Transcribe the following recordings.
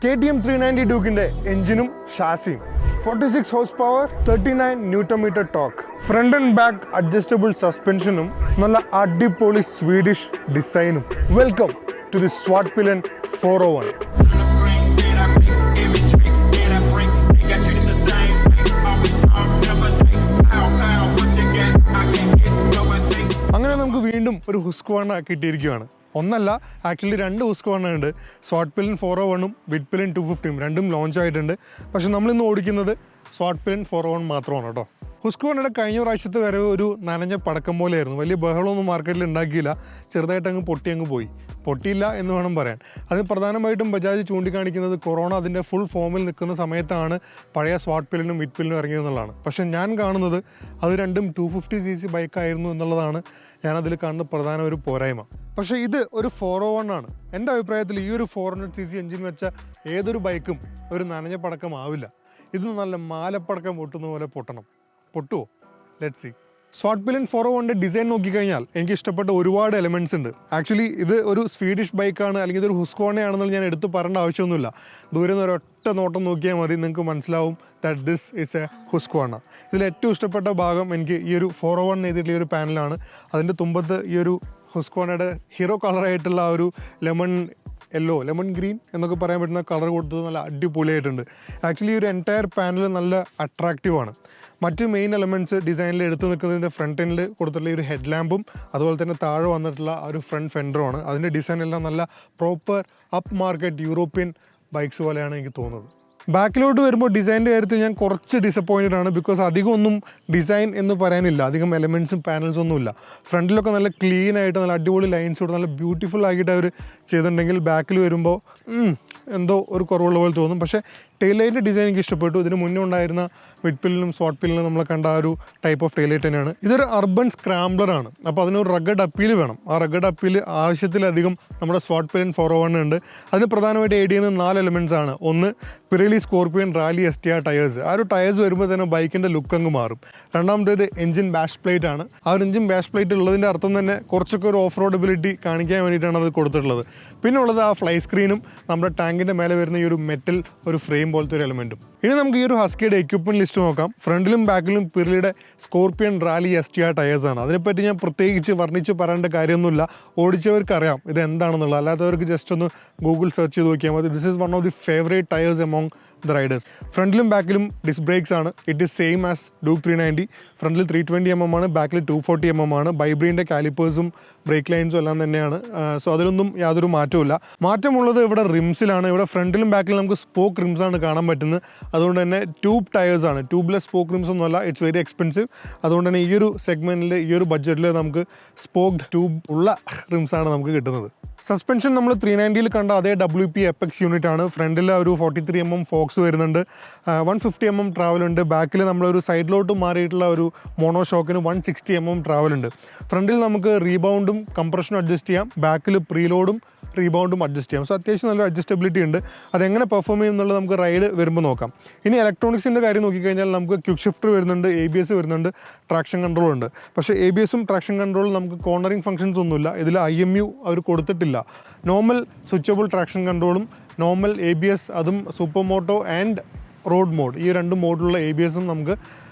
KTM 390 Duke'ന്റെ എഞ്ചിനും ഷാസിയും 46 horse power 39 newton metre torque, front and back adjustable സസ്പെൻഷനും നല്ല അടിപൊളി സ്വീഡിഷ് ഡിസൈനും. Welcome to the Svartpilen 401. അങ്ങനെ നമുക്ക് വീണ്ടും ഒരു ഹുസ്ക്വാണ കിട്ടിയിരിക്കുകയാണ്. ഒന്നല്ല, ആക്ച്വലി രണ്ട് ഹുസ്ക്വാണ ഉണ്ട്. സ്വാട്ട്പിലൻ 401ഉം വിറ്റ്പിലൻ 250ഉം രണ്ടും ലോഞ്ച് ആയിട്ടുണ്ട്. പക്ഷെ നമ്മളിന്ന് ഓടിക്കുന്നത് സ്വാട്ട്പിലൻ 401 മാത്രമാണ് കേട്ടോ. ഹുസ്ക്വാണയുടെ കഴിഞ്ഞ പ്രാവശ്യത്തെ വരവ് ഒരു നനഞ്ഞ പടക്കം പോലെയായിരുന്നു. വലിയ ബഹളമൊന്നും മാർക്കറ്റിൽ ഉണ്ടാക്കിയില്ല, ചെറുതായിട്ട് അങ്ങ് പൊട്ടി പോയി. പൊട്ടിയില്ല എന്ന് വേണം പറയാൻ. അതിന് പ്രധാനമായിട്ടും ബജാജ് ചൂണ്ടിക്കാണിക്കുന്നത് കൊറോണ അതിൻ്റെ ഫുൾ ഫോമിൽ നിൽക്കുന്ന സമയത്താണ് പഴയ സ്വാട്ട്പിലനും വിറ്റ്പിലനും ഇറങ്ങിയതെന്നുള്ളതാണ്. പക്ഷേ ഞാൻ കാണുന്നത് അത് രണ്ടും 250cc ബൈക്കായിരുന്നു എന്നുള്ളതാണ് ഞാനതിൽ കാണുന്ന പ്രധാന ഒരു പോരായ്മ. പക്ഷേ ഇത് ഒരു 401 ആണ്. എൻ്റെ അഭിപ്രായത്തിൽ ഈ ഒരു 400cc എഞ്ചിൻ വെച്ച ഏതൊരു ബൈക്കും ഒരു നനഞ്ഞ പടക്കം ആവില്ല. ഇത് നല്ല മാലപ്പടക്കം പൊട്ടുന്ന പോലെ പൊട്ടുമോ? Let's see. സ്വാട്ട്പിലൻ 401ൻ്റെ ഡിസൈൻ നോക്കിക്കഴിഞ്ഞാൽ എനിക്ക് ഇഷ്ടപ്പെട്ട ഒരുപാട് എലമെൻറ്റ്സ് ഉണ്ട്. ആക്ച്വലി ഇത് ഒരു സ്വീഡിഷ് ബൈക്കാണ്, അല്ലെങ്കിൽ ഇതൊരു ഹുസ്ക്വാണയാണെന്നുള്ള ഞാൻ എടുത്ത് പറയേണ്ട ആവശ്യമൊന്നുമില്ല. ദൂരെ നിന്ന് ഒരൊറ്റ നോട്ടം നോക്കിയാൽ മതി, നിങ്ങൾക്ക് മനസ്സിലാവും ദാറ്റ് ദിസ് ഇസ് എ ഹുസ്ക്വാണ. ഇതിൽ ഏറ്റവും ഇഷ്ടപ്പെട്ട ഭാഗം എനിക്ക് ഈ ഒരു 401 എഴുതിയിട്ടുള്ള ഈ ഒരു പാനലാണ്. അതിൻ്റെ തുമ്പത്ത് ഈ ഒരു ഹുസ്ക്വാണയുടെ ഹീറോ കളറായിട്ടുള്ള ആ ഒരു ലെമൺ ഗ്രീൻ എന്നൊക്കെ പറയാൻ പറ്റുന്ന കളർ കൊടുത്തത് നല്ല അടിപൊളിയായിട്ടുണ്ട്. ആക്ച്വലി ഈ ഒരു എൻറ്റയർ പാനൽ നല്ല അട്രാക്റ്റീവാണ്. മറ്റ് മെയിൻ എലമെൻറ്റ്സ് ഡിസൈനിൽ എടുത്തു നിൽക്കുന്നതിൻ്റെ ഫ്രണ്ട് എൻഡിൽ കൊടുത്തിട്ടുള്ള ഈ ഒരു ഹെഡ് ലാമ്പും അതുപോലെ തന്നെ താഴെ വന്നിട്ടുള്ള ആ ഒരു ഫ്രണ്ട് ഫെൻഡറുമാണ്. അതിൻ്റെ ഡിസൈൻ എല്ലാം നല്ല proper upmarket European bikes പോലെയാണ് എനിക്ക് തോന്നുന്നത്. ബാക്കിലോട്ട് വരുമ്പോൾ ഡിസൈൻ്റെ കാര്യത്തിൽ ഞാൻ കുറച്ച് ഡിസപ്പോയിൻറ്റഡ് ആണ്. ബിക്കോസ് അധികം ഒന്നും ഡിസൈൻ എന്ന് പറയാനില്ല, അധികം എലമെൻറ്റ്സും പാനൽസും ഒന്നുമില്ല. ഫ്രണ്ടിലൊക്കെ നല്ല ക്ലീൻ ആയിട്ട് നല്ല അടിപൊളി ലൈൻസോട് നല്ല ബ്യൂട്ടിഫുൾ ആക്കിയിട്ട് അവർ ചെയ്തിട്ടുണ്ടെങ്കിൽ ബാക്കിൽ വരുമ്പോൾ എന്തോ ഒരു കുറവുള്ള പോലെ തോന്നും. പക്ഷേ ടെയിൽ ലൈറ്റിൻ്റെ ഡിസൈൻ എനിക്ക് ഇഷ്ടപ്പെട്ടു. ഇതിന് മുന്നേ ഉണ്ടായിരുന്ന വിറ്റ്പിലിനും സ്വാട്ട്പിലിനും നമ്മൾ കണ്ട ആ ഒരു ടൈപ്പ് ഓഫ് ടെയിൽ ലൈറ്റ് തന്നെയാണ്. ഇതൊരു അർബൻ സ്ക്രാംബ്ലറാണ്. അപ്പോൾ അതിനൊരു റഗ്ഗഡ് അപ്പീൽ വേണം. ആ റഗ്ഗഡ് അപ്പീൽ ആവശ്യത്തിലധികം നമ്മുടെ സ്വാട്ട്പിലൻ 401 ഉണ്ട്. അതിന് പ്രധാനമായിട്ട് ആഡ് ചെയ്യുന്ന 4 എലമെൻറ്റ്സ് ആണ്. ഒന്ന്, പിറലി സ്കോർപിയൻ റാലി STR ടയേഴ്സ്. ആ ഒരു ടയേഴ്സ് വരുമ്പോൾ തന്നെ ബൈക്കിൻ്റെ ലുക്ക് അങ്ങ് മാറും. രണ്ടാമത്തേത് എഞ്ചിൻ ബാഷ് പ്ലേറ്റ് ആണ്. ആ ഒരു എഞ്ചിൻ ബാഷ് പ്ലേറ്റ് ഉള്ളതിൻ്റെ അർത്ഥം തന്നെ കുറച്ചൊക്കെ ഒരു ഓഫ് റോഡബിലിറ്റി കാണിക്കാൻ വേണ്ടിയിട്ടാണ് അത് കൊടുത്തിട്ടുള്ളത്. പിന്നെ ഉള്ളത് ആ ഫ്ലൈ സ്ക്രീനും നമ്മുടെ ടാങ്കിൻ്റെ മേലെ വരുന്ന ഈ ഒരു മെറ്റൽ ഒരു ഫ്രെയിം പോലത്തെ ഒരു എലമെൻറ്റും. ഇനി നമുക്ക് ഈ ഒരു ഹസ്കിയുടെ എക്യുപ്മെൻറ്റ് ലിസ്റ്റ് നോക്കാം. ഫ്രണ്ടിലും ബാക്കിലും പിറലിയുടെ സ്കോർപിയൻ റാലി STR ടയേഴ്സാണ്. അതിനെപ്പറ്റി ഞാൻ പ്രത്യേകിച്ച് വർണ്ണിച്ച് പറയേണ്ട കാര്യമൊന്നുമില്ല. ഓടിച്ചവർക്കറിയാം ഇത് എന്താണെന്നുള്ളത്. അല്ലാത്തവർക്ക് ജസ്റ്റ് ഒന്ന് ഗൂഗിൾ സെർച്ച് ചെയ്ത് നോക്കിയാൽ മതി. This is one of the favourite tyres among the riders. ഫ്രണ്ടിലും ബാക്കിലും ഡിസ്ക് ബ്രേക്സ് ആണ്. It is same as Duke 390. ഫ്രണ്ടിൽ 320mm ആണ്, ബാക്കിൽ 240mm ആണ്. ബൈബ്രീൻ്റെ കാലിപ്പേഴ്സും ബ്രേക്ക് ലൈൻസും എല്ലാം തന്നെയാണ്. സോ അതിലൊന്നും യാതൊരു മാറ്റവും. മാറ്റമുള്ളത് ഇവിടെ റിംസിലാണ്. ഇവിടെ ഫ്രണ്ടിലും ബാക്കിലും നമുക്ക് സ്പോക്ക് റിംസാണ് കാണാൻ പറ്റുന്നത്. അതുകൊണ്ട് തന്നെ ട്യൂബ് ടയേഴ്സാണ്, ട്യൂബ്ലെസ് സ്പോക്ക് റിംസ് ഒന്നുമല്ല. It's very expensive. അതുകൊണ്ട് തന്നെ ഈ ഒരു സെഗ്മെൻറ്റിൽ ഈ ഒരു ബഡ്ജറ്റിൽ നമുക്ക് സ്പോക്ഡ് ട്യൂബ് ഉള്ള റിംസാണ് നമുക്ക് കിട്ടുന്നത്. സസ്പെൻഷൻ നമ്മൾ 390ൽ കണ്ട അതേ WP എപ്പെക്സ് യൂണിറ്റ് ആണ്. ഫ്രണ്ടിൽ ഒരു 43mm ഫോക്സ് വരുന്നുണ്ട്, 150mm ട്രാവലുണ്ട്. ബാക്കിൽ നമ്മളൊരു സൈഡിലോട്ട് മാറിയിട്ടുള്ള ഒരു മോണോ ഷോക്കിന് 160mm ട്രാവലുണ്ട്. ഫ്രണ്ടിൽ നമുക്ക് റീബൗണ്ടും കംപ്രഷനും അഡ്ജസ്റ്റ് ചെയ്യാം, ബാക്കിൽ പ്രീലോഡും റീബൗണ്ടും അഡ്ജസ്റ്റ് ചെയ്യാം. സോ അത്യാവശ്യം നല്ല അഡ്ജസ്റ്റബിലിറ്റി ഉണ്ട്. അതെങ്ങനെ പെർഫോം ചെയ്യുന്നുള്ളത് നമുക്ക് റൈഡ് വരുമ്പോൾ നോക്കാം. ഇനി ഇലക്ട്രോണിക്സിൻ്റെ കാര്യം നോക്കിക്കഴിഞ്ഞാൽ നമുക്ക് ക്വിക്ക് ഷിഫ്റ്റർ വരുന്നുണ്ട്, ABS വരുന്നുണ്ട്, ട്രാക്ഷൻ കൺട്രോൾ ഉണ്ട്. പക്ഷേ ABSും ട്രാക്ഷൻ കൺട്രോളും നമുക്ക് കോർണറിങ് ഫംഗ്ഷൻസ് ഒന്നുമില്ല. ഇതിൽ IMU അവർ കൊടുത്തിട്ടില്ല. നോർമൽ സ്വിച്ചബിൾ ട്രാക്ഷൻ കൺട്രോളും നോർമൽ ABS, അതും super moto and road mode, ഈ 2 മോഡിലുള്ള ABSും നമുക്ക്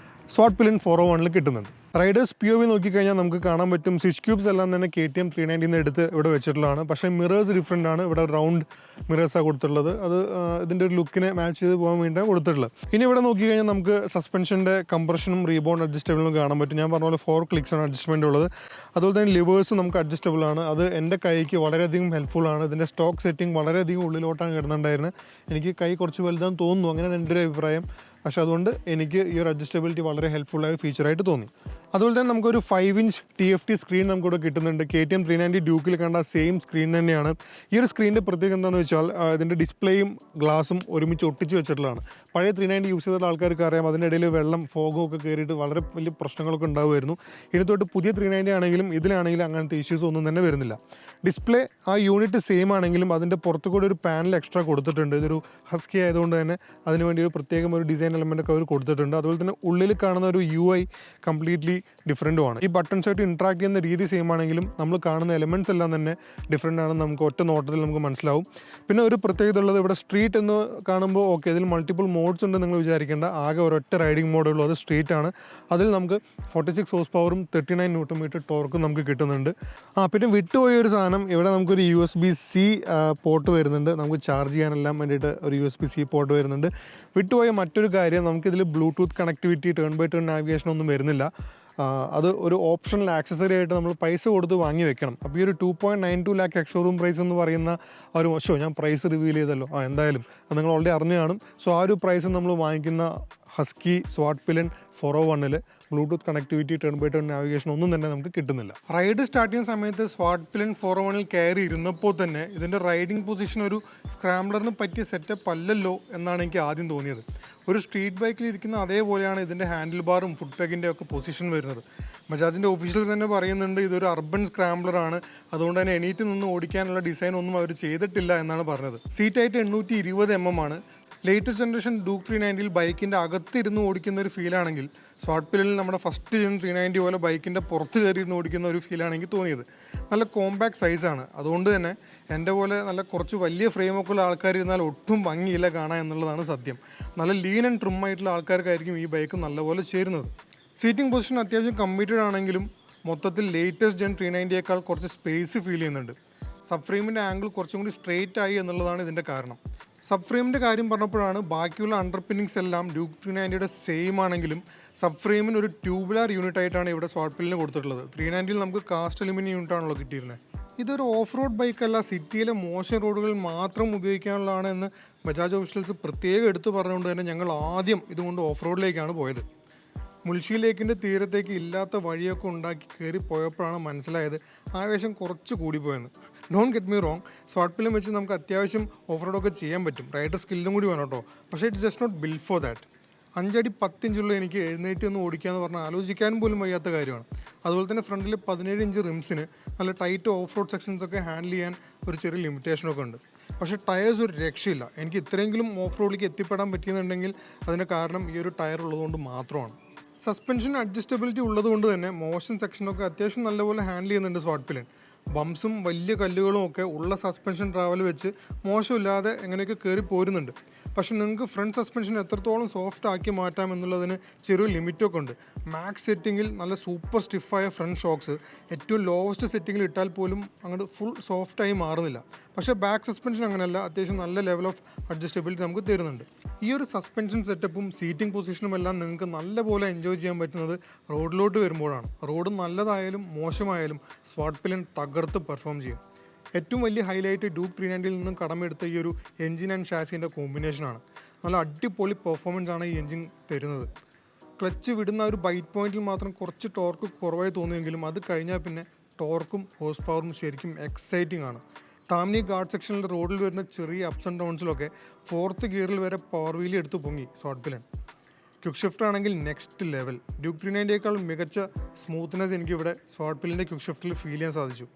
സ്വാട്ട്പിലൻ 401ൽ കിട്ടുന്നുണ്ട്. റൈഡേഴ്സ് POV നോക്കിക്കഴിഞ്ഞാൽ നമുക്ക് കാണാൻ പറ്റും സ്വിച്ച് ക്യൂബ്സ് എല്ലാം തന്നെ KTM 390 എടുത്ത് ഇവിടെ വെച്ചിട്ടുള്ളതാണ്. പക്ഷേ മിറേഴ്സ് ഡിഫറെൻ്റ് ആണ്. ഇവിടെ റൗണ്ട് മിറേഴ്സാണ് കൊടുത്തിട്ടുള്ളത്. അത് ഇതിൻ്റെ ഒരു ലുക്കിനെ മാച്ച് ചെയ്ത് പോകാൻ വേണ്ടിയിട്ടാണ് കൊടുത്തിട്ടുള്ളത്. ഇനി ഇവിടെ നോക്കിക്കഴിഞ്ഞാൽ നമുക്ക് സസ്പെൻഷൻ്റെ കംപ്രഷനും റീബൗണ്ട് അഡ്ജസ്റ്റബിളും കാണാൻ പറ്റും. ഞാൻ പറഞ്ഞ പോലെ 4 ക്ലിക്സാണ് അഡ്ജസ്റ്റ്മെൻ്റ് ഉള്ളത്. അതുപോലെ തന്നെ ലിവേഴ്സ് നമുക്ക് അഡ്ജസ്റ്റബിൾ ആണ്. അത് എൻ്റെ കൈക്ക് വളരെയധികം ഹെൽപ്ഫുൾ ആണ്. ഇതിൻ്റെ സ്റ്റോക്ക് സെറ്റിംഗ് വളരെയധികം ഉള്ളിലോട്ടാണ് കിടന്നുണ്ടായിരുന്നത്. എനിക്ക് കൈ കുറച്ച് വലുതാണെന്ന് തോന്നുന്നു, അങ്ങനെയാണ് എൻ്റെ ഒരു അഭിപ്രായം. പക്ഷേ അതുകൊണ്ട് എനിക്ക് ഈ ഒരു അഡ്ജസ്റ്റബിലിറ്റി വളരെ ഹെൽപ്ഫുള്ളായ ഫീച്ചറായിട്ട് തോന്നി. അതുപോലെ തന്നെ നമുക്കൊരു 5-inch TFT സ്ക്രീൻ നമുക്കിവിടെ കിട്ടുന്നുണ്ട്. KTM 390 ഡ്യൂക്കിൽ കണ്ട സെയിം സ്ക്രീൻ തന്നെയാണ്. ഈ ഒരു സ്ക്രീനിൻ്റെ പ്രത്യേകത എന്താണെന്ന് വെച്ചാൽ ഇതിൻ്റെ ഡിസ്പ്ലേയും ഗ്ലാസും ഒരുമിച്ച് ഒട്ടിച്ച് വെച്ചിട്ടുള്ളതാണ്. പഴയ 390 യൂസ് ചെയ്തിട്ടുള്ള ആൾക്കാർക്ക് അറിയാം, അതിൻ്റെ ഇടയിൽ വെള്ളം ഫോഗോ ഒക്കെ കയറിയിട്ട് വളരെ വലിയ പ്രശ്നങ്ങളൊക്കെ ഉണ്ടാവുമായിരുന്നു. ഇനി തൊട്ട് പുതിയ 390 ആണെങ്കിലും ഇതിലാണെങ്കിലും അങ്ങനത്തെ ഇഷ്യൂസ് ഒന്നും തന്നെ വരുന്നില്ല. ഡിസ്പ്ലേ ആ യൂണിറ്റ് സെയിം ആണെങ്കിലും അതിൻ്റെ പുറത്തു കൂടെ ഒരു പാനൽ എക്സ്ട്രാ കൊടുത്തിട്ടുണ്ട്. ഇതൊരു ഹസ്കി ആയതുകൊണ്ട് തന്നെ അതിനുവേണ്ടി ഒരു പ്രത്യേകം ഒരു ഡിസൈൻ എലമെൻ്റ് ഒക്കെ അവർ കൊടുത്തിട്ടുണ്ട്. അതുപോലെ തന്നെ ഉള്ളിൽ കാണുന്ന ഒരു UI കംപ്ലീറ്റ്ലി ഡിഫറൻറ്റുമാണ്. ഈ ബട്ടൺസ് ആയിട്ട് ഇൻട്രാക്ട് ചെയ്യുന്ന രീതി സെയിം ആണെങ്കിലും നമ്മൾ കാണുന്ന എലമെൻറ്റ്സ് എല്ലാം തന്നെ ഡിഫറെൻ്റ് ആണെന്ന് നമുക്ക് ഒറ്റ നോട്ടത്തിൽ നമുക്ക് മനസ്സിലാവും. പിന്നെ ഒരു പ്രത്യേകത ഉള്ളത് ഇവിടെ സ്ട്രീറ്റ് എന്ന് കാണുമ്പോൾ ഓക്കെ ഇതിൽ മൾട്ടിപ്പിൾ മോഡ്സ് ഉണ്ട് നിങ്ങൾ വിചാരിക്കേണ്ട. ആകെ ഒരൊറ്റ റൈഡിംഗ് മോഡുള്ളൂ, അത് സ്ട്രീറ്റ് ആണ്. അതിൽ നമുക്ക് 46 ഹോഴ്സ് പവറും 39 ന്യൂട്ടൺ മീറ്റർ ടോർക്കും നമുക്ക് കിട്ടുന്നുണ്ട്. പിന്നെ വിട്ടുപോയ ഒരു സാധനം, ഇവിടെ നമുക്കൊരു USB-C പോർട്ട് വരുന്നുണ്ട്. നമുക്ക് ചാർജ് ചെയ്യാനെല്ലാം വേണ്ടിയിട്ട് ഒരു USB-C പോർട്ട് വരുന്നുണ്ട്. വിട്ടുപോയ മറ്റൊരു കാര്യം, നമുക്കിതിൽ Bluetooth connectivity, turn by turn navigation ഒന്നും വരുന്നില്ല. അത് ഒരു ഓപ്ഷണൽ ആക്സസറി ആയിട്ട് നമ്മൾ പൈസ കൊടുത്ത് വാങ്ങി വെക്കണം. അപ്പോൾ ഈ ഒരു 2.92 ലാക്ക് എക്സ്-ഷോറൂം പ്രൈസ് എന്ന് പറയുന്ന ഒരു ഞാൻ പ്രൈസ് റിവീൽ ചെയ്തല്ലോ, എന്തായാലും അത് നിങ്ങൾ ഓൾറെഡി അറിഞ്ഞു കാണും. സോ ആ ഒരു പ്രൈസ് നമ്മൾ വാങ്ങിക്കുന്ന ഹസ്കി സ്വാട്ട് പിലൻ 401-ൽ bluetooth connectivity, turn by turn navigation ഒന്നും തന്നെ നമുക്ക് കിട്ടുന്നില്ല. റൈഡ് സ്റ്റാർട്ട് ചെയ്യുന്ന സമയത്ത് സ്വാട്ട് പിലൻ 401-ൽ കയറി ഇരുന്നപ്പോൾ തന്നെ ഇതിൻ്റെ റൈഡിംഗ് പൊസിഷൻ ഒരു സ്ക്രാംബ്ലറിന് പറ്റിയ സെറ്റപ്പ് അല്ലല്ലോ എന്നാണ് എനിക്ക് ആദ്യം തോന്നിയത്. ഒരു സ്ട്രീറ്റ് ബൈക്കിൽ ഇരിക്കുന്ന അതേപോലെയാണ് ഇതിൻ്റെ ഹാൻഡിൽ ബാറും ഫുഡ് പെഗിൻ്റെ ഒക്കെ പൊസിഷൻ വരുന്നത്. ബജാജിൻ്റെ ഒഫീഷ്യൽസ് തന്നെ പറയുന്നുണ്ട് ഇതൊരു അർബൻ സ്ക്രാംബ്ലറാണ്, അതുകൊണ്ട് തന്നെ എണീറ്റ് നിന്ന് ഓടിക്കാനുള്ള ഡിസൈൻ ഒന്നും അവർ ചെയ്തിട്ടില്ല എന്നാണ് പറഞ്ഞത്. സീറ്റായിട്ട് 820 mm ആണ്. ലേറ്റസ്റ്റ് ജനറേഷൻ ഡ്യൂക്ക് 390-ൽ ബൈക്കിൻ്റെ അകത്തിരുന്ന് ഓടിക്കുന്ന ഒരു ഫീലാണെങ്കിൽ സ്വാട്ട് പിലനിൽ നമ്മുടെ ഫസ്റ്റ് ജൻ 390 പോലെ ബൈക്കിൻ്റെ പുറത്ത് കയറിയിരുന്ന് ഓടിക്കുന്ന ഒരു ഫീലാണ് എനിക്ക് തോന്നിയത്. നല്ല കോമ്പാക്ട് സൈസാണ്, അതുകൊണ്ട് തന്നെ എൻ്റെ പോലെ നല്ല കുറച്ച് വലിയ ഫ്രെയിമൊക്കെ ഉള്ള ആൾക്കാർ ഇരുന്നാൽ ഒട്ടും ഭംഗിയില്ല കാണാൻ എന്നുള്ളതാണ് സത്യം. നല്ല ലീൻ ആൻഡ് ട്രിം ആയിട്ടുള്ള ആൾക്കാർക്കായിരിക്കും ഈ ബൈക്ക് നല്ലപോലെ ചേരുന്നത്. സീറ്റിംഗ് പൊസിഷൻ അത്യാവശ്യം കമ്മിറ്റഡ് ആണെങ്കിലും മൊത്തത്തിൽ ലേറ്റസ്റ്റ് ജൻ 390യേക്കാൾ കുറച്ച് സ്പേസ് ഫീൽ ചെയ്യുന്നുണ്ട്. സബ് ഫ്രെയിമിൻ്റെ ആംഗിൾ കുറച്ചും കൂടി സ്ട്രെയിറ്റ് ആയി എന്നുള്ളതാണ് ഇതിൻ്റെ കാരണം. സബ് ഫ്രെയിമിൻ്റെ കാര്യം പറഞ്ഞപ്പോഴാണ്, ബാക്കിയുള്ള അണ്ടർപിന്നിങ്സ് എല്ലാം ഡ്യൂക്ക് 390-യുടെ സെയിം ആണെങ്കിലും സബ് ഫ്രെയിമിന് ഒരു ട്യൂബുലാർ യൂണിറ്റ് ആയിട്ടാണ് ഇവിടെ സ്വാട്ട് പിലന് കൊടുത്തിട്ടുള്ളത്. 390-ൽ നമുക്ക് കാസ്റ്റ് അലുമിനിയം യൂണിറ്റ് ആണല്ലോ കിട്ടിയിരുന്നത്. ഇതൊരു ഓഫ് റോഡ് ബൈക്കല്ല, സിറ്റിയിലെ മോശം റോഡുകളിൽ മാത്രം ഉപയോഗിക്കാനുള്ളതാണ് എന്ന് ബജാജ് ഒഫീഷ്യൽസ് പ്രത്യേകം എടുത്തു പറഞ്ഞുകൊണ്ട് തന്നെ ഞങ്ങൾ ആദ്യം ഇതുകൊണ്ട് ഓഫ് റോഡിലേക്കാണ് പോയത്. മുൾഷി ലേക്കിൻ്റെ തീരത്തേക്ക് ഇല്ലാത്ത വഴിയൊക്കെ ഉണ്ടാക്കി കയറി പോയപ്പോഴാണ് മനസ്സിലായത് ആവേശം കുറച്ച് കൂടിപ്പോയെന്ന്. ഡോണ്ട് ഗെറ്റ് മീ റോങ്, സ്വാട്ട് പിലൻ വെച്ച് നമുക്ക് അത്യാവശ്യം ഓഫ് റോഡൊക്കെ ചെയ്യാൻ പറ്റും, റൈഡർ സ്കില്ലും കൂടി വേണം കേട്ടോ. പക്ഷേ it's just not build for that. 5 അടി 10 ഇഞ്ചുള്ള എനിക്ക് എഴുന്നേറ്റ് ഒന്ന് ഓടിക്കാമെന്ന് പറഞ്ഞാൽ ആലോചിക്കാനും പോലും വയ്യാത്ത കാര്യമാണ്. അതുപോലെ തന്നെ ഫ്രണ്ടിൽ 17 ഇഞ്ച് റിംസിന് നല്ല ടൈറ്റ് ഓഫ് റോഡ് സെക്ഷൻസൊക്കെ ഹാൻഡിൽ ചെയ്യാൻ ഒരു ചെറിയ ലിമിറ്റേഷനൊക്കെ ഉണ്ട്. പക്ഷേ ടയേഴ്സ് ഒരു രക്ഷയില്ല. എനിക്ക് ഇത്രയെങ്കിലും ഓഫ് റോഡിലേക്ക് എത്തിപ്പെടാൻ പറ്റിയെന്നുണ്ടെങ്കിൽ അതിന് കാരണം ഈ ഒരു ടയർ ഉള്ളതുകൊണ്ട് മാത്രമാണ്. സസ്പെൻഷൻ അഡ്ജസ്റ്റബിലിറ്റി ഉള്ളതുകൊണ്ട് തന്നെ മോഷൻ സെക്ഷനൊക്കെ അത്യാവശ്യം നല്ലപോലെ ഹാൻഡിൽ ചെയ്യുന്നുണ്ട് സ്വാട്ട് പിലൻ. ബംസും വലിയ കല്ലുകളും ഒക്കെ ഉള്ള സസ്പെൻഷൻ ട്രാവൽ വെച്ച് മോശമില്ലാതെ എങ്ങനെയൊക്കെ കയറി പോരുന്നുണ്ട്. പക്ഷേ നിങ്ങൾക്ക് ഫ്രണ്ട് സസ്പെൻഷൻ എത്രത്തോളം സോഫ്റ്റ് ആക്കി മാറ്റാം എന്നുള്ളതിന് ചെറിയ ലിമിറ്റൊക്കെ ഉണ്ട്. മാക്സ് സെറ്റിങ്ങിൽ നല്ല സൂപ്പർ സ്റ്റിഫായ ഫ്രണ്ട് ഷോക്സ് ഏറ്റവും ലോവസ്റ്റ് സെറ്റിങ്ങിൽ ഇട്ടാൽ പോലും അങ്ങോട്ട് ഫുൾ സോഫ്റ്റായി മാറുന്നില്ല. പക്ഷേ ബാക്ക് സസ്പെൻഷൻ അങ്ങനെയല്ല, അത്യാവശ്യം നല്ല ലെവൽ ഓഫ് അഡ്ജസ്റ്റബിലിറ്റി നമുക്ക് തരുന്നുണ്ട്. ഈ ഒരു സസ്പെൻഷൻ സെറ്റപ്പും സീറ്റിംഗ് പൊസിഷനും എല്ലാം നിങ്ങൾക്ക് നല്ലപോലെ എൻജോയ് ചെയ്യാൻ പറ്റുന്നത് റോഡിലോട്ട് വരുമ്പോഴാണ്. റോഡ് നല്ലതായാലും മോശമായാലും സ്വാട്ട് പിലൻ തകർത്ത് പെർഫോം ചെയ്യും. ഏറ്റവും വലിയ ഹൈലൈറ്റ് ഡ്യൂക്ക് 390-ൽ നിന്നും കടമെടുത്ത ഈ ഒരു എൻജിൻ ആൻഡ് ഷാസിൻ്റെ കോമ്പിനേഷനാണ്. നല്ല അടിപൊളി പെർഫോമൻസ് ആണ് ഈ എൻജിൻ തരുന്നത്. ക്ലച്ച് വിടുന്ന ഒരു ബൈറ്റ് പോയിന്റിൽ മാത്രം കുറച്ച് ടോർക്ക് കുറവായി തോന്നുമെങ്കിലും അത് കഴിഞ്ഞാൽ പിന്നെ ടോർക്കും ഹോഴ്സ് പവറും ശരിക്കും എക്സൈറ്റിംഗ് ആണ്. താമനി ഗാർഡ് സെക്ഷനിൽ റോഡിൽ വരുന്ന ചെറിയ അപ്സ് ആൻഡ് ഡൗൺസിലൊക്കെ 4th ഗിയറിൽ വരെ പവർ വീലി എടുത്ത് പൊങ്ങി സ്വാട്ട് പിലൻ. ക്വിക്ക് ഷിഫ്റ്റർ ആണെങ്കിൽ നെക്സ്റ്റ് ലെവൽ. ഡ്യൂക്ക് 390യേക്കാൾ മികച്ച സ്മൂത്ത്നെസ് എനിക്കിവിടെ സ്വാട്ട് പിലിൻ്റെ ക്വിക്ക് ഷിഫ്റ്റിൽ ഫീൽ ചെയ്യാൻ സാധിച്ചു.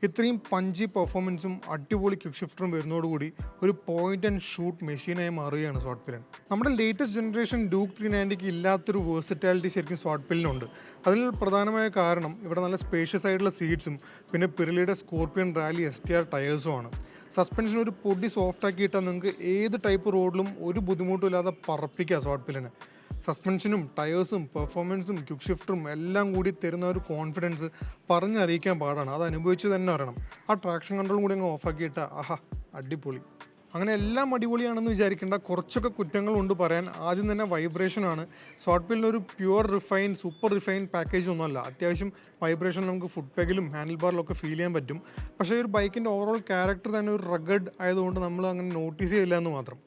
ഇത്രയും പഞ്ചി പെർഫോമൻസും അടിപൊളി ക്വിക്ക് ഷിഫ്റ്ററും വരുന്നതോടുകൂടി ഒരു പോയിന്റ് ആൻഡ് ഷൂട്ട് മെഷീനായി മാറുകയാണ് സ്വാട്ട് പിലൻ. നമ്മുടെ ലേറ്റസ്റ്റ് ജനറേഷൻ ഡ്യൂക്ക് 390-ക്ക് ഇല്ലാത്തൊരു വേഴ്സറ്റാലിറ്റി ശരിക്കും സ്വാട്ട് പിലിനുണ്ട്. അതിൽ പ്രധാനമായ കാരണം ഇവിടെ നല്ല സ്പേഷ്യസ് ആയിട്ടുള്ള സീറ്റ്സും പിന്നെ പിറലിയുടെ സ്കോർപ്പിയൻ റാലി STR ടയേഴ്സുമാണ്. സസ്പെൻഷൻ ഒരു പൊടി സോഫ്റ്റ് ആക്കിയിട്ടാൽ നിങ്ങൾക്ക് ഏത് ടൈപ്പ് റോഡിലും ഒരു ബുദ്ധിമുട്ടും ഇല്ലാതെ പറപ്പിക്കുക സ്വാട്ട് പിലിന്. സസ്പെൻഷനും ടയേഴ്സും പെർഫോമൻസും ക്വിക്ക് ഷിഫ്റ്ററും എല്ലാം കൂടി തരുന്ന ഒരു കോൺഫിഡൻസ് പറഞ്ഞറിയിക്കാൻ പാടാണ്. അത് അനുഭവിച്ച് തന്നെ അറിയണം. ആ ട്രാക്ഷൻ കൺട്രോളും കൂടി അങ്ങ് ഓഫാക്കിയിട്ട് അടിപൊളി. അങ്ങനെ എല്ലാം അടിപൊളിയാണെന്ന് വിചാരിക്കേണ്ട, കുറച്ചൊക്കെ കുറ്റങ്ങളുണ്ട് പറയാൻ. ആദ്യം തന്നെ വൈബ്രേഷനാണ്. സ്വാട്ട് പിലിനൊരു pure refine super refine package ഒന്നുമല്ല. അത്യാവശ്യം വൈബ്രേഷൻ നമുക്ക് ഫുഡ് പെഗിലും ഹാൻഡിൽ ബാറിലൊക്കെ ഫീൽ ചെയ്യാൻ പറ്റും. പക്ഷേ ഒരു ബൈക്കിൻ്റെ ഓവറോൾ ക്യാരക്ടർ തന്നെ ഒരു റഗഡ് ആയതുകൊണ്ട് നമ്മൾ അങ്ങനെ നോട്ടീസ് ചെയ്യില്ല എന്ന് മാത്രം.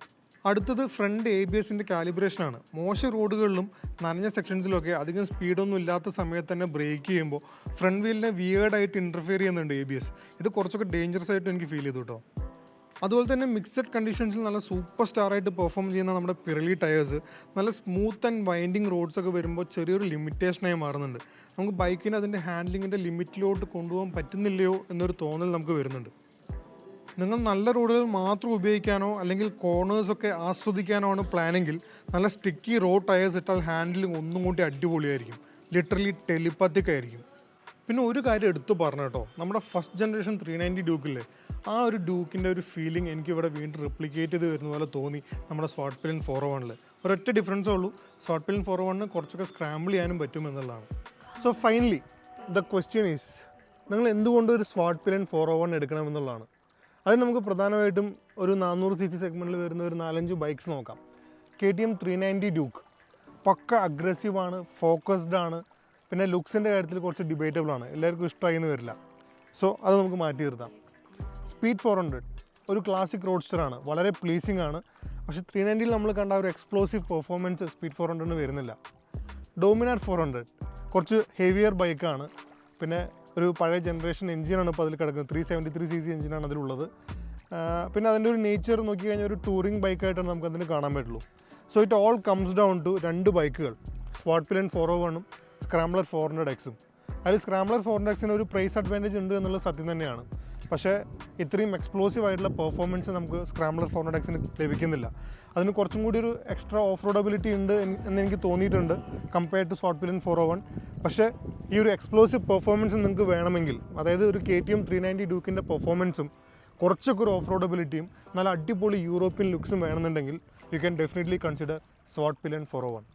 അടുത്തത് ഫ്രണ്ട് ABSൻ്റെ കാലിബ്രേഷനാണ്. മോശം റോഡുകളിലും നനഞ്ഞ സെക്ഷൻസിലൊക്കെ അധികം സ്പീഡൊന്നും ഇല്ലാത്ത സമയത്ത് തന്നെ ബ്രേക്ക് ചെയ്യുമ്പോൾ ഫ്രണ്ട് വീലിനെ വിയേർഡായിട്ട് ഇൻ്റർഫിയർ ചെയ്യുന്നുണ്ട് ABS. ഇത് കുറച്ചൊക്കെ ഡേഞ്ചറസ് ആയിട്ട് എനിക്ക് ഫീൽ ചെയ്തു കേട്ടോ. അതുപോലെ തന്നെ മിക്സഡ് കണ്ടീഷൻസിൽ നല്ല സൂപ്പർ സ്റ്റാറായിട്ട് പെർഫോം ചെയ്യുന്ന നമ്മുടെ പിറലി ടയേഴ്സ് നല്ല സ്മൂത്ത് ആൻഡ് വൈൻഡിങ് റോഡ്സൊക്കെ വരുമ്പോൾ ചെറിയൊരു ലിമിറ്റേഷനായി മാറുന്നുണ്ട്. നമുക്ക് ബൈക്കിന് അതിൻ്റെ ഹാൻഡ്ലിങ്ങിൻ്റെ ലിമിറ്റിലോട്ട് കൊണ്ടുപോകാൻ പറ്റുന്നില്ലയോ എന്നൊരു തോന്നൽ നമുക്ക് വരുന്നുണ്ട്. നിങ്ങൾ നല്ല റോഡുകൾ മാത്രം ഉപയോഗിക്കാനോ അല്ലെങ്കിൽ കോർണേഴ്സൊക്കെ ആസ്വദിക്കാനോ ആണ് പ്ലാനെങ്കിൽ നല്ല സ്റ്റിക്കി റോഡ് ടയേഴ്സ് ഇട്ടാൽ ഹാൻഡിലിംഗ് ഒന്നും കൂടി അടിപൊളിയായിരിക്കും. ലിറ്ററലി ടെലിപ്പത്തിക് ആയിരിക്കും. പിന്നെ ഒരു കാര്യം എടുത്തു പറഞ്ഞു കേട്ടോ, നമ്മുടെ ഫസ്റ്റ് ജനറേഷൻ 390 ഡ്യൂക്കില്ലേ, ആ ഒരു ഡ്യൂക്കിൻ്റെ ഒരു ഫീലിംഗ് എനിക്കിവിടെ വീണ്ടും റിപ്ലിക്കേറ്റ് ചെയ്ത് വരുന്ന പോലെ തോന്നി നമ്മുടെ സ്വാട്ട് പിലിൻ 401-ൽ. ഒരൊറ്റ ഡിഫറൻസേ ഉള്ളൂ, സ്വാട്ട് പിലിൻ 401-ന് കുറച്ചൊക്കെ സ്ക്രാമ്പിൾ ചെയ്യാനും പറ്റും എന്നുള്ളതാണ്. So finally the question is, നിങ്ങൾ എന്തുകൊണ്ട് ഒരു സ്വാട്ട് പിലിൻ 401 എടുക്കണമെന്നുള്ളതാണ്. അതിന് നമുക്ക് പ്രധാനമായിട്ടും ഒരു 400cc സെഗ്മെൻറ്റിൽ വരുന്ന ഒരു 4-5 ബൈക്സ് നോക്കാം. KTM 390 ഡ്യൂക്ക് പക്ക അഗ്രസീവാണ്, ഫോക്കസ്ഡ് ആണ്, പിന്നെ ലുക്സിൻ്റെ കാര്യത്തിൽ കുറച്ച് ഡിബേറ്റബിൾ ആണ്, എല്ലാവർക്കും ഇഷ്ടമായി എന്ന് വരില്ല. സോ അത് നമുക്ക് മാറ്റി നിർത്താം. സ്പീഡ് 400 ഒരു ക്ലാസിക് റോഡ്സ്റ്ററാണ്, വളരെ പ്ലീസിങ് ആണ്. പക്ഷേ 390-ൽ നമ്മൾ കണ്ട ഒരു എക്സ്പ്ലോസീവ് പെർഫോമൻസ് സ്പീഡ് 400-ന് വരുന്നില്ല. ഡോമിനാർ 400 കുറച്ച് ഹെവിയർ ബൈക്കാണ്, പിന്നെ ഒരു പഴയ ജനറേഷൻ എഞ്ചിനാണ് ഇപ്പോൾ അതിൽ കിടക്കുന്നത്. 373cc എഞ്ചിനാണ് അതിലുള്ളത്. പിന്നെ അതിൻ്റെ ഒരു നേച്ചർ നോക്കി കഴിഞ്ഞാൽ ഒരു ടൂറിംഗ് ബൈക്കായിട്ടാണ് നമുക്ക് അതിന് കാണാൻ പറ്റുള്ളൂ. So it all comes down to 2 ബൈക്കുകൾ, സ്വാട്ട് പിലിൻ 401-ഉം സ്ക്രാംബ്ലർ 400X-ഉം. അതിൽ സ്ക്രാംബ്ലർ 400X-ന് ഒരു പ്രൈസ് അഡ്വാൻറ്റേജ് ഉണ്ട് എന്നുള്ളത് സത്യം തന്നെയാണ്. പക്ഷേ ഇത്രയും എക്സ്പ്ലോസീവ് ആയിട്ടുള്ള പെർഫോമൻസ് നമുക്ക് സ്ക്രാംബ്ലർ 400X-ന് ലഭിക്കുന്നില്ല. അതിന് കുറച്ചും കൂടി ഒരു എക്സ്ട്രാ ഓഫ് റോഡബിലിറ്റി ഉണ്ട് എന്ന് എനിക്ക് തോന്നിയിട്ടുണ്ട് കമ്പയർഡ് ടു സ്വാട്ട് പിലിൻ 401. പക്ഷേ ഈ ഒരു എക്സ്പ്ലോസീവ് പെർഫോമൻസ് നിങ്ങൾക്ക് വേണമെങ്കിൽ, അതായത് ഒരു KTM 390 ഡ്യൂക്കിൻ്റെ പെർഫോമൻസും കുറച്ചൊക്കെ ഒരു ഓഫ് റോഡബിലിറ്റിയും നല്ല അടിപൊളി യൂറോപ്യൻ ലുക്സും വേണമെന്നുണ്ടെങ്കിൽ യു ക്യാൻ ഡെഫിനറ്റ്ലി കൺസിഡർ സ്വാട്ട് പിലിൻ 401.